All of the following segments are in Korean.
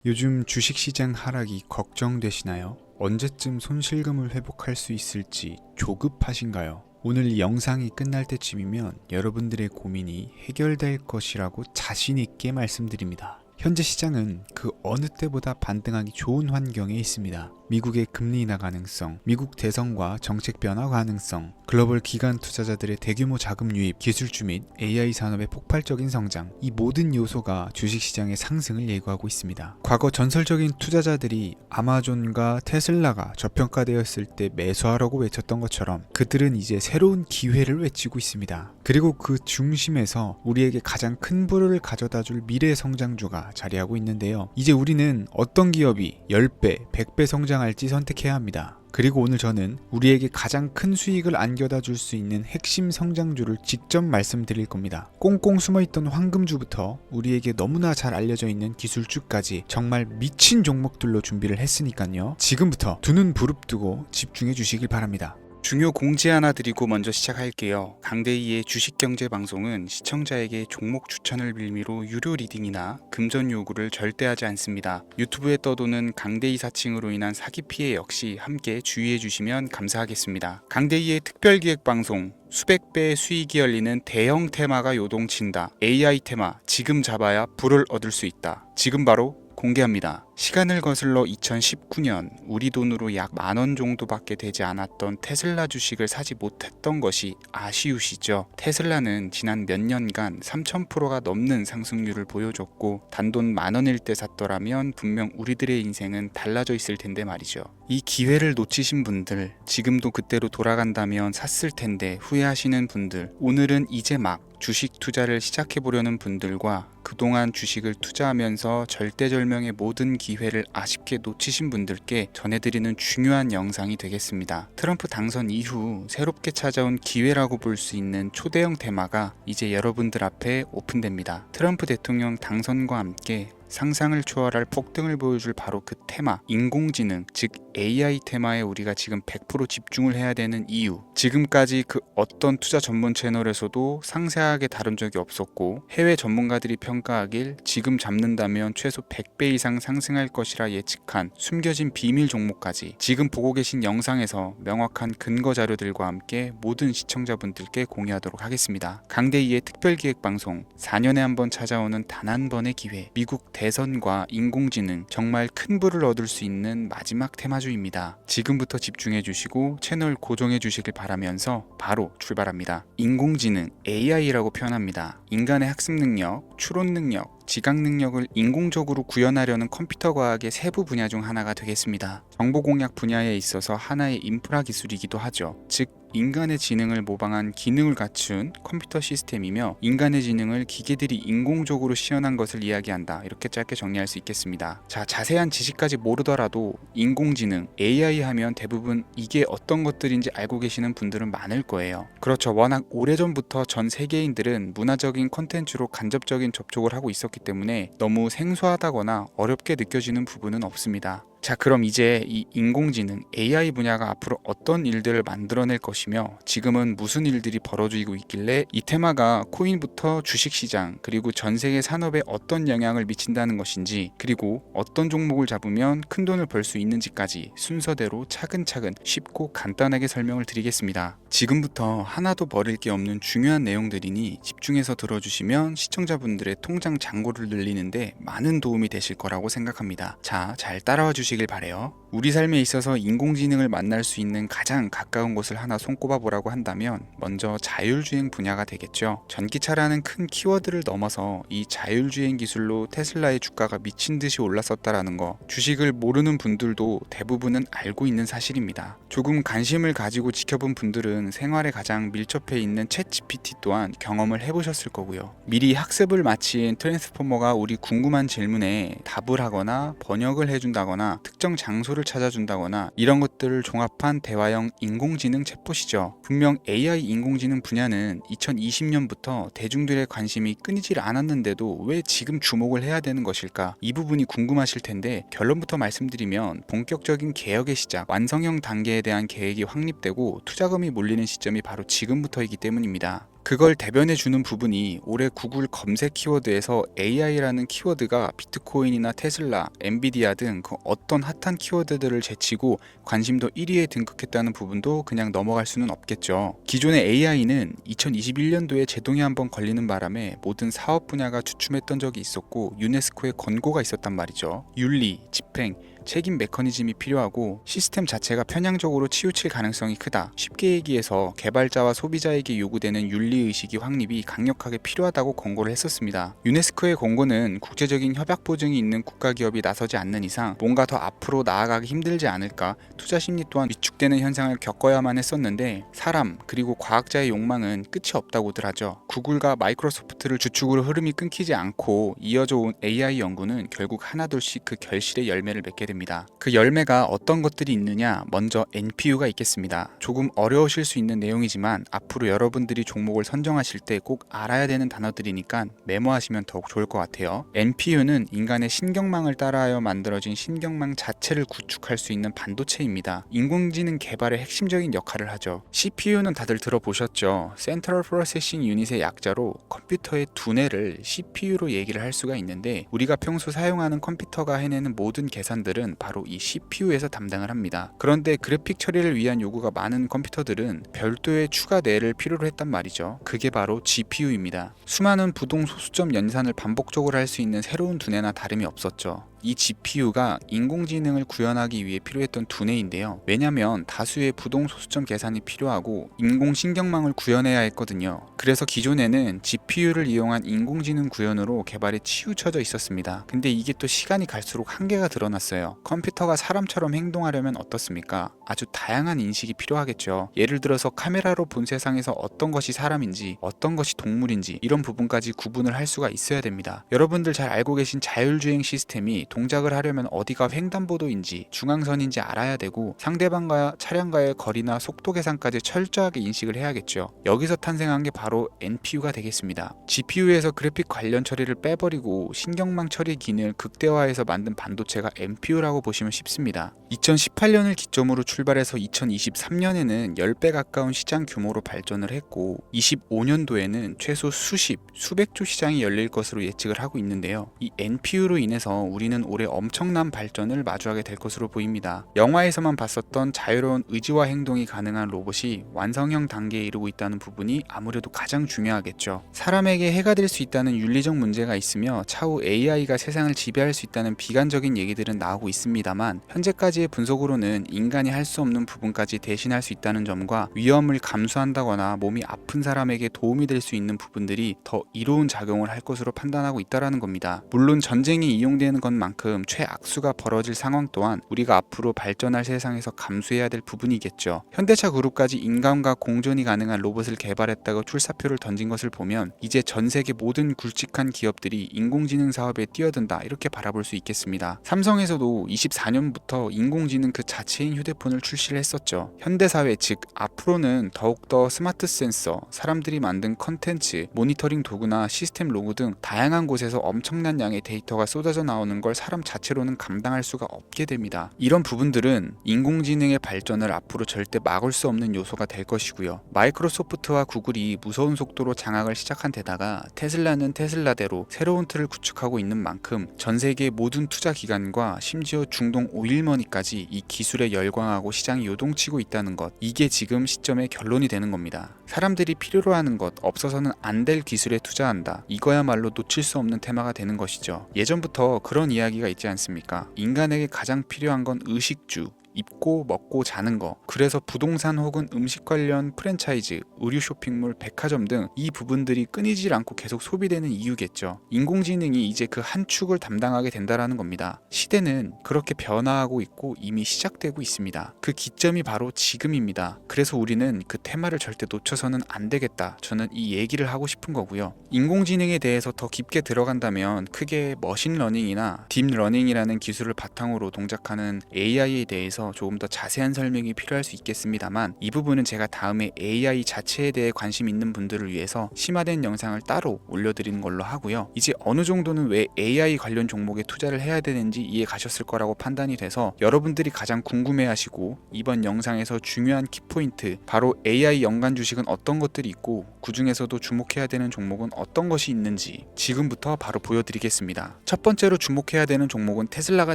요즘 주식시장 하락이 걱정되시나요? 언제쯤 손실금을 회복할 수 있을지 조급하신가요? 오늘 이 영상이 끝날 때쯤이면 여러분들의 고민이 해결될 것이라고 자신 있게 말씀드립니다. 현재 시장은 그 어느 때보다 반등하기 좋은 환경에 있습니다. 미국의 금리 인하 가능성, 미국 대선과 정책 변화 가능성, 글로벌 기관 투자자들의 대규모 자금 유입, 기술주 및 AI 산업의 폭발적인 성장, 이 모든 요소가 주식시장의 상승을 예고하고 있습니다. 과거 전설적인 투자자들이 아마존과 테슬라가 저평가되었을 때 매수하라고 외쳤던 것처럼 그들은 이제 새로운 기회를 외치고 있습니다. 그리고 그 중심에서 우리에게 가장 큰 부를 가져다줄 미래 성장주가 자리하고 있는데요. 이제 우리는 어떤 기업이 10배, 100배 성장할지 선택해야 합니다. 그리고 오늘 저는 우리에게 가장 큰 수익을 안겨다 줄 수 있는 핵심 성장주를 직접 말씀드릴 겁니다. 꽁꽁 숨어있던 황금주부터 우리에게 너무나 잘 알려져 있는 기술주까지 정말 미친 종목들로 준비를 했으니까요. 지금부터 두 눈 부릅뜨고 집중해 주시길 바랍니다. 중요 공지 하나 드리고 먼저 시작할게요. 강대희의 주식경제 방송은 시청자에게 종목 추천을 빌미로 유료 리딩이나 금전 요구를 절대 하지 않습니다. 유튜브에 떠도는 강대희 사칭으로 인한 사기 피해 역시 함께 주의해 주시면 감사하겠습니다. 강대희의 특별기획 방송 수백 배의 수익이 열리는 대형 테마가 요동친다. AI 테마 지금 잡아야 불을 얻을 수 있다. 지금 바로 공개합니다. 시간을 거슬러 2019년 우리 돈으로 약 10,000원 정도밖에 되지 않았던 테슬라 주식을 사지 못했던 것이 아쉬우시죠? 테슬라는 지난 몇 년간 3000%가 넘는 상승률을 보여줬고 단돈 10,000원일 때 샀더라면 분명 우리들의 인생은 달라져 있을 텐데 말이죠. 이 기회를 놓치신 분들, 지금도 그때로 돌아간다면 샀을 텐데 후회하시는 분들, 오늘은 이제 막 주식 투자를 시작해보려는 분들과 그동안 주식을 투자하면서 절대절명의 모든 기회를 아쉽게 놓치신 분들께 전해드리는 중요한 영상이 되겠습니다. 트럼프 당선 이후 새롭게 찾아온 기회라고 볼 수 있는 초대형 테마가 이제 여러분들 앞에 오픈됩니다. 트럼프 대통령 당선과 함께 상상을 초월할 폭등을 보여줄 바로 그 테마, 인공지능, 즉 AI 테마에 우리가 지금 100% 집중을 해야 되는 이유. 지금까지 그 어떤 투자 전문 채널에서도 상세하게 다룬 적이 없었고 해외 전문가들이 평가하길 지금 잡는다면 최소 100배 이상 상승할 것이라 예측한 숨겨진 비밀 종목까지 지금 보고 계신 영상에서 명확한 근거 자료들과 함께 모든 시청자분들께 공유하도록 하겠습니다. 강대희의 특별기획 방송 4년에 한 번 찾아오는 단 한 번의 기회, 미국 대선과 인공지능, 정말 큰 부를 얻을 수 있는 마지막 테마주입니다. 지금부터 집중해 주시고 채널 고정해 주시길 바라면서 바로 출발합니다. 인공지능, AI라고 표현합니다. 인간의 학습 능력, 추론 능력, 지각 능력을 인공적으로 구현하려는 컴퓨터 과학의 세부 분야 중 하나가 되겠습니다. 정보 공략 분야에 있어서 하나의 인프라 기술이기도 하죠. 즉 인간의 지능을 모방한 기능을 갖춘 컴퓨터 시스템이며 인간의 지능을 기계들이 인공적으로 시연한 것을 이야기한다. 이렇게 짧게 정리할 수 있겠습니다. 자, 자세한 지식까지 모르더라도 인공지능, AI 하면 대부분 이게 어떤 것들인지 알고 계시는 분들은 많을 거예요. 그렇죠. 워낙 오래전부터 전 세계인들은 문화적인 콘텐츠로 간접적인 접촉을 하고 있었기 때문에 너무 생소하다거나 어렵게 느껴지는 부분은 없습니다. 자, 그럼 이제 이 인공지능, AI 분야가 앞으로 어떤 일들을 만들어낼 것이며 지금은 무슨 일들이 벌어지고 있길래 이 테마가 코인부터 주식시장 그리고 전 세계 산업에 어떤 영향을 미친다는 것인지, 그리고 어떤 종목을 잡으면 큰 돈을 벌 수 있는지까지 순서대로 차근차근 쉽고 간단하게 설명을 드리겠습니다. 지금부터 하나도 버릴 게 없는 중요한 내용들이니 집중해서 들어주시면 시청자분들의 통장 잔고를 늘리는데 많은 도움이 되실 거라고 생각합니다. 자, 잘 따라와 주시길 바래요. 우리 삶에 있어서 인공지능을 만날 수 있는 가장 가까운 곳을 하나 손꼽아 보라고 한다면 먼저 자율주행 분야가 되겠죠. 전기차라는 큰 키워드를 넘어서 이 자율주행 기술로 테슬라의 주가가 미친 듯이 올랐었다라는 거, 주식을 모르는 분들도 대부분은 알고 있는 사실입니다. 조금 관심을 가지고 지켜본 분들은 생활에 가장 밀접해 있는 챗GPT 또한 경험을 해보셨을 거고요. 미리 학습을 마친 트랜스포머가 우리 궁금한 질문에 답을 하거나 번역을 해준다거나 특정 장소를 찾아준다거나 이런 것들을 종합한 대화형 인공지능 챗봇이죠. 분명 AI 인공지능 분야는 2020년부터 대중들의 관심이 끊이질 않았는데도 왜 지금 주목을 해야 되는 것일까? 이 부분이 궁금하실 텐데 결론부터 말씀드리면 본격적인 개혁의 시작, 완성형 단계에 대한 계획이 확립되고 투자금이 몰리는 시점이 바로 지금부터이기 때문입니다. 그걸 대변해주는 부분이 올해 구글 검색 키워드에서 AI라는 키워드가 비트코인이나 테슬라, 엔비디아 등 그 어떤 핫한 키워드들을 제치고 관심도 1위에 등극했다는 부분도 그냥 넘어갈 수는 없겠죠. 기존의 AI는 2021년도에 제동이 한번 걸리는 바람에 모든 사업 분야가 주춤했던 적이 있었고 유네스코의 권고가 있었단 말이죠. 윤리, 집행, 책임 메커니즘이 필요하고 시스템 자체가 편향적으로 치우칠 가능성이 크다. 쉽게 얘기해서 개발자와 소비자에게 요구되는 윤리의식이 확립이 강력하게 필요하다고 권고를 했었습니다. 유네스코의 권고는 국제적인 협약 보증이 있는 국가기업이 나서지 않는 이상 뭔가 더 앞으로 나아가기 힘들지 않을까, 투자 심리 또한 위축되는 현상을 겪어야만 했었는데 사람 그리고 과학자의 욕망은 끝이 없다고들 하죠. 구글과 마이크로소프트를 주축으로 흐름이 끊기지 않고 이어져 온 AI 연구는 결국 하나둘씩 그 결실의 열매를 맺게 됩니다. 그 열매가 어떤 것들이 있느냐, 먼저 NPU가 있겠습니다. 조금 어려우실 수 있는 내용이지만 앞으로 여러분들이 종목을 선정하실 때 꼭 알아야 되는 단어들이니까 메모하시면 더욱 좋을 것 같아요. NPU는 인간의 신경망을 따라하여 만들어진 신경망 자체를 구축할 수 있는 반도체입니다. 인공지능 개발의 핵심적인 역할을 하죠. CPU는 다들 들어보셨죠? Central Processing Unit의 약자로 컴퓨터의 두뇌를 CPU로 얘기를 할 수가 있는데 우리가 평소 사용하는 컴퓨터가 해내는 모든 계산들은 바로 이 CPU에서 담당을 합니다. 그런데 그래픽 처리를 위한 요구가 많은 컴퓨터들은 별도의 추가 뇌를 필요로 했단 말이죠. 그게 바로 GPU입니다. 수많은 부동 소수점 연산을 반복적으로 할 수 있는 새로운 두뇌나 다름이 없었죠. 이 GPU가 인공지능을 구현하기 위해 필요했던 두뇌인데요. 왜냐면 다수의 부동 소수점 계산이 필요하고 인공신경망을 구현해야 했거든요. 그래서 기존에는 GPU를 이용한 인공지능 구현으로 개발이 치우쳐져 있었습니다. 근데 이게 또 시간이 갈수록 한계가 드러났어요. 컴퓨터가 사람처럼 행동하려면 어떻습니까? 아주 다양한 인식이 필요하겠죠. 예를 들어서 카메라로 본 세상에서 어떤 것이 사람인지 어떤 것이 동물인지 이런 부분까지 구분을 할 수가 있어야 됩니다. 여러분들 잘 알고 계신 자율주행 시스템이 동작을 하려면 어디가 횡단보도인지 중앙선인지 알아야 되고 상대방과 차량과의 거리나 속도 계산까지 철저하게 인식을 해야겠죠. 여기서 탄생한 게 바로 NPU가 되겠습니다. GPU에서 그래픽 관련 처리를 빼버리고 신경망 처리 기능을 극대화해서 만든 반도체가 NPU라고 보시면 쉽습니다. 2018년을 기점으로 출발해서 2023년에는 10배 가까운 시장 규모로 발전을 했고 25년도에는 최소 수백조 시장이 열릴 것으로 예측을 하고 있는데요. 이 NPU로 인해서 우리는 올해 엄청난 발전을 마주하게 될 것으로 보입니다. 영화에서만 봤었던 자유로운 의지와 행동이 가능한 로봇이 완성형 단계에 이르고 있다는 부분이 아무래도 가장 중요하겠죠. 사람에게 해가 될 수 있다는 윤리적 문제가 있으며 차후 AI가 세상을 지배할 수 있다는 비관적인 얘기들은 나오고 있습니다만 현재까지의 분석으로는 인간이 할 수 없는 부분까지 대신할 수 있다는 점과 위험을 감수한다거나 몸이 아픈 사람에게 도움이 될 수 있는 부분들이 더 이로운 작용을 할 것으로 판단하고 있다는 겁니다. 물론 전쟁에 이용되는 것만큼 최악수가 벌어질 상황 또한 우리가 앞으로 발전할 세상에서 감수해야 될 부분이겠죠. 현대차 그룹까지 인간과 공존이 가능한 로봇을 개발했다고 출사표를 던진 것을 보면 이제 전 세계 모든 굵직한 기업들이 인공지능 사업에 뛰어든다 이렇게 바라볼 수 있겠습니다. 삼성에서도 24년부터 인공지능 그 자체인 휴대폰을 출시를 했었죠. 현대사회 즉 앞으로는 더욱더 스마트 센서, 사람들이 만든 컨텐츠, 모니터링 도구나 시스템 로그 등 다양한 곳에서 엄청난 양의 데이터가 쏟아져 나오는 걸 사람 자체로는 감당할 수가 없게 됩니다. 이런 부분들은 인공지능의 발전을 앞으로 절대 막을 수 없는 요소가 될 것이고요. 마이크로소프트와 구글이 무서운 속도로 장악을 시작한 데다가 테슬라는 테슬라대로 새로운 틀을 구축하고 있는 만큼 전 세계 모든 투자 기관과 심지어 중동 오일머니까지 이 기술에 열광하고 시장이 요동치고 있다는 것, 이게 지금 시점의 결론이 되는 겁니다. 사람들이 필요로 하는 것, 없어서는 안 될 기술에 투자한다. 이거야말로 놓칠 수 없는 테마가 되는 것이죠. 예전부터 그런 이야기가 있지 않습니까? 인간에게 가장 필요한 건 의식주, 입고 먹고 자는 거. 그래서 부동산 혹은 음식 관련 프랜차이즈, 의류 쇼핑몰, 백화점 등 이 부분들이 끊이질 않고 계속 소비되는 이유겠죠. 인공지능이 이제 그 한 축을 담당하게 된다라는 겁니다. 시대는 그렇게 변화하고 있고 이미 시작되고 있습니다. 그 기점이 바로 지금입니다. 그래서 우리는 그 테마를 절대 놓쳐서는 안 되겠다. 저는 이 얘기를 하고 싶은 거고요. 인공지능에 대해서 더 깊게 들어간다면 크게 머신러닝이나 딥러닝이라는 기술을 바탕으로 동작하는 AI에 대해서 대해서 조금 더 자세한 설명이 필요할 수 있겠습니다만, 이 부분은 제가 다음에 AI 자체에 대해 관심 있는 분들을 위해서 심화된 영상을 따로 올려드리는 걸로 하고요. 이제 어느 정도는 왜 AI 관련 종목에 투자를 해야 되는지 이해 가셨을 거라고 판단이 돼서, 여러분들이 가장 궁금해하시고 이번 영상에서 중요한 키포인트, 바로 AI 연관 주식은 어떤 것들이 있고 그 중에서도 주목해야 되는 종목은 어떤 것이 있는지 지금부터 바로 보여드리겠습니다. 첫 번째로 주목해야 되는 종목은 테슬라가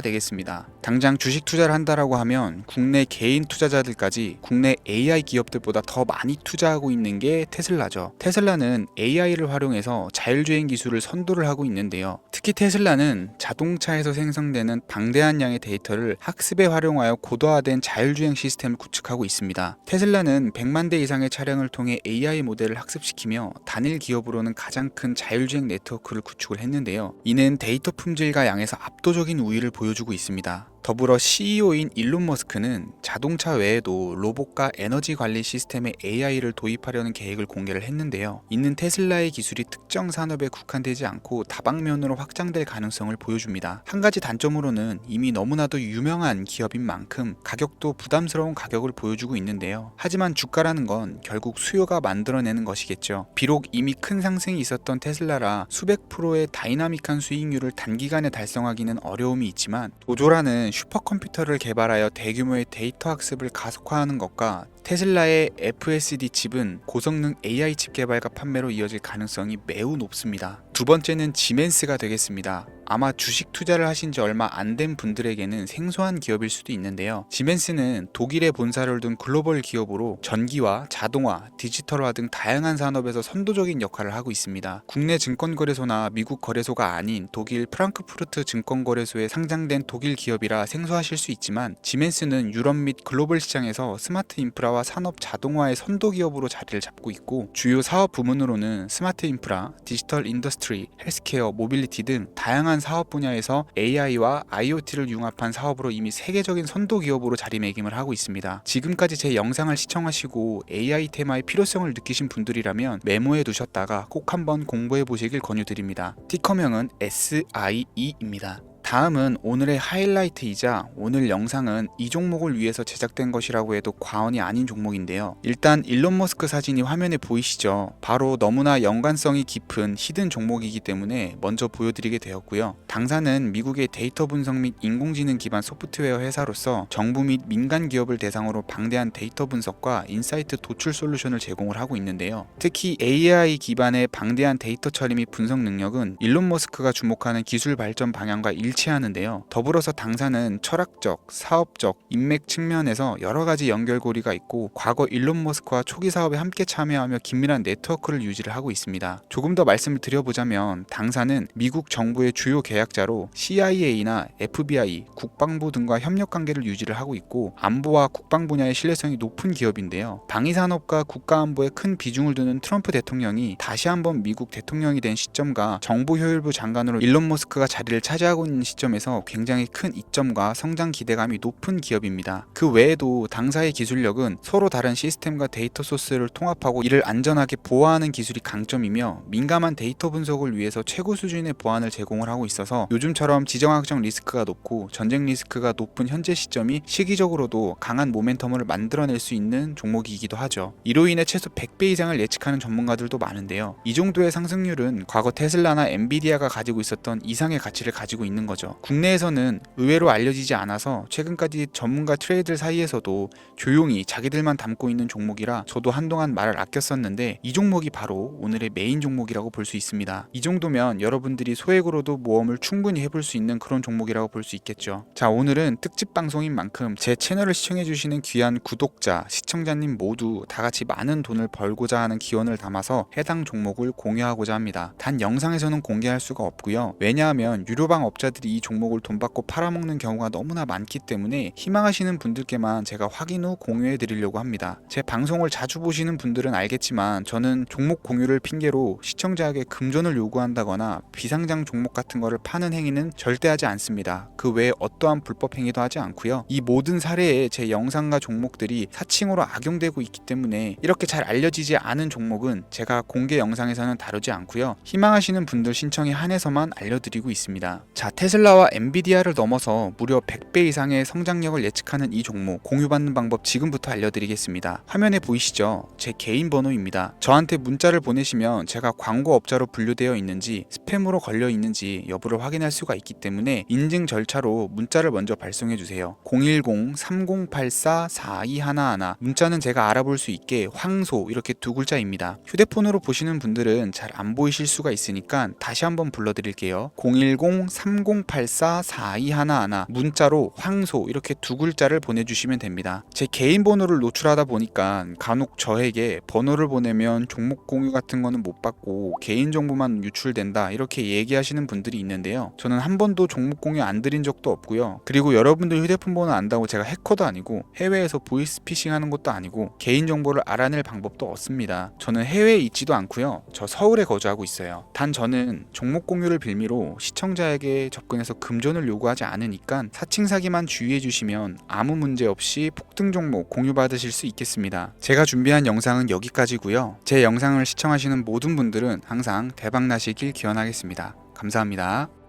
되겠습니다. 당장 주식 투자를 한다라고 하면 국내 개인 투자자들까지 국내 AI 기업들보다 더 많이 투자하고 있는 게 테슬라죠. 테슬라는 AI를 활용해서 자율주행 기술을 선도를 하고 있는데요. 특히 테슬라는 자동차에서 생성되는 방대한 양의 데이터를 학습에 활용하여 고도화된 자율주행 시스템을 구축하고 있습니다. 테슬라는 100만 대 이상의 차량을 통해 AI 모델을 학습시키며 단일 기업으로는 가장 큰 자율주행 네트워크를 구축을 했는데요. 이는 데이터 품질과 양에서 압도적인 우위를 보여주고 있습니다. 더불어 CEO인 일론 머스크는 자동차 외에도 로봇과 에너지 관리 시스템에 AI를 도입하려는 계획을 공개를 했는데요. 이는 테슬라의 기술이 특정 산업에 국한되지 않고 다방면으로 확장될 가능성을 보여줍니다. 한 가지 단점으로는 이미 너무나도 유명한 기업인 만큼 가격도 부담스러운 가격을 보여주고 있는데요. 하지만 주가라는 건 결국 수요가 만들어내는 것이겠죠. 비록 이미 큰 상승이 있었던 테슬라라 수백 프로의 다이나믹한 수익률을 단기간에 달성하기는 어려움이 있지만, 도조라는 슈퍼컴퓨터를 개발하여 대규모의 데이터 학습을 가속화하는 것과 테슬라의 FSD 칩은 고성능 AI 칩 개발과 판매로 이어질 가능성이 매우 높습니다. 두 번째는 지멘스가 되겠습니다. 아마 주식 투자를 하신 지 얼마 안 된 분들에게는 생소한 기업일 수도 있는데요. 지멘스는 독일에 본사를 둔 글로벌 기업으로 전기와 자동화, 디지털화 등 다양한 산업에서 선도적인 역할을 하고 있습니다. 국내 증권거래소나 미국 거래소가 아닌 독일 프랑크푸르트 증권거래소에 상장된 독일 기업이라 생소하실 수 있지만, 지멘스는 유럽 및 글로벌 시장에서 스마트 인프라와 산업 자동화의 선도 기업으로 자리를 잡고 있고, 주요 사업 부문으로는 스마트 인프라, 디지털 인더스트리, 헬스케어, 모빌리티 등 다양한 사업 분야에서 AI와 IoT를 융합한 사업으로 이미 세계적인 선도 기업으로 자리매김을 하고 있습니다. 지금까지 제 영상을 시청하시고 AI 테마의 필요성을 느끼신 분들이라면 메모해 두셨다가 꼭 한번 공부해 보시길 권유드립니다. 티커명은 SIE입니다. 다음은 오늘의 하이라이트이자 오늘 영상은 이 종목을 위해서 제작된 것이라고 해도 과언이 아닌 종목인데요. 일단 일론 머스크 사진이 화면에 보이시죠? 바로 너무나 연관성이 깊은 히든 종목이기 때문에 먼저 보여드리게 되었고요. 당사는 미국의 데이터 분석 및 인공지능 기반 소프트웨어 회사로서 정부 및 민간 기업을 대상으로 방대한 데이터 분석과 인사이트 도출 솔루션을 제공을 하고 있는데요. 특히 AI 기반의 방대한 데이터 처리 및 분석 능력은 일론 머스크가 주목하는 기술 발전 방향과 일치하는데요. 더불어서 당사는 철학적, 사업적, 인맥 측면에서 여러 가지 연결고리가 있고, 과거 일론 머스크와 초기 사업에 함께 참여하며 긴밀한 네트워크를 유지를 하고 있습니다. 조금 더 말씀을 드려보자면, 당사는 미국 정부의 주요 계약자로 CIA나 FBI, 국방부 등과 협력 관계를 유지를 하고 있고, 안보와 국방 분야의 신뢰성이 높은 기업인데요. 방위산업과 국가안보에 큰 비중을 두는 트럼프 대통령이 다시 한번 미국 대통령이 된 시점과 정보효율부 장관으로 일론 머스크가 자리를 차지하고 있는 시점에서 굉장히 큰 이점과 성장 기대감이 높은 기업입니다. 그 외에도 당사의 기술력은 서로 다른 시스템과 데이터 소스를 통합하고 이를 안전하게 보호하는 기술이 강점이며, 민감한 데이터 분석을 위해서 최고 수준의 보안을 제공을 하고 있어서 요즘처럼 지정학적 리스크가 높고 전쟁 리스크가 높은 현재 시점이 시기적으로도 강한 모멘텀을 만들어낼 수 있는 종목이기도 하죠. 이로 인해 최소 100배 이상을 예측하는 전문가들도 많은데요. 이 정도의 상승률은 과거 테슬라나 엔비디아가 가지고 있었던 이상의 가치를 가지고 있는 거죠. 국내에서는 의외로 알려지지 않아서 최근까지 전문가 트레이더 사이에서도 조용히 자기들만 담고 있는 종목이라 저도 한동안 말을 아꼈었는데, 이 종목이 바로 오늘의 메인 종목이라고 볼 수 있습니다. 이 정도면 여러분들이 소액으로도 모험을 충분히 해볼 수 있는 그런 종목이라고 볼 수 있겠죠. 자, 오늘은 특집 방송인 만큼 제 채널을 시청해주시는 귀한 구독자, 시청자님 모두 다같이 많은 돈을 벌고자 하는 기원을 담아서 해당 종목을 공유하고자 합니다. 단 영상에서는 공개할 수가 없고요. 왜냐하면 유료방 업자들이 이 종목을 돈 받고 팔아먹는 경우가 너무나 많기 때문에 희망하시는 분들께만 제가 확인 후 공유해 드리려고 합니다. 제 방송을 자주 보시는 분들은 알겠지만, 저는 종목 공유를 핑계로 시청자에게 금전을 요구한다거나 비상장 종목 같은 거를 파는 행위는 절대 하지 않습니다. 그 외에 어떠한 불법 행위도 하지 않고요. 이 모든 사례에 제 영상과 종목들이 사칭으로 악용되고 있기 때문에 이렇게 잘 알려지지 않은 종목은 제가 공개 영상에서는 다루지 않고요. 희망하시는 분들 신청에 한해서만 알려드리고 있습니다. 자, 테슬라 테슬라와 엔비디아를 넘어서 무려 100배 이상의 성장력을 예측하는 이 종목 공유받는 방법 지금부터 알려드리겠습니다. 화면에 보이시죠? 제 개인 번호입니다. 저한테 문자를 보내시면 제가 광고업자로 분류되어 있는지 스팸으로 걸려 있는지 여부를 확인할 수가 있기 때문에 인증 절차로 문자를 먼저 발송해 주세요. 010-3084-4211 문자는 제가 알아볼 수 있게 황소 이렇게 두 글자입니다. 휴대폰으로 보시는 분들은 잘 안 보이실 수가 있으니까 다시 한번 불러드릴게요. 010-3084-4211 문자로 황소 이렇게 두 글자를 보내주시면 됩니다. 제 개인 번호를 노출하다 보니까 간혹 저에게 번호를 보내면 종목 공유 같은 거는 못 받고 개인정보만 유출된다 이렇게 얘기하시는 분들이 있는데요. 저는 한 번도 종목 공유 안 드린 적도 없고요. 그리고 여러분들 휴대폰 번호 안다고 제가 해커도 아니고 해외에서 보이스피싱 하는 것도 아니고 개인정보를 알아낼 방법도 없습니다. 저는 해외에 있지도 않고요. 저 서울에 거주하고 있어요. 단 저는 종목 공유를 빌미로 시청자에게 접근해서 금전을 요구하지 않으니까 사칭 사기만 주의해 주시면 아무 문제 없이 폭등 종목 공유받으실 수 있겠습니다. 제가 준비한 영상은 여기까지고요. 제 영상을 시청하시는 모든 분들은 항상 대박 나시길 기원하겠습니다. 감사합니다.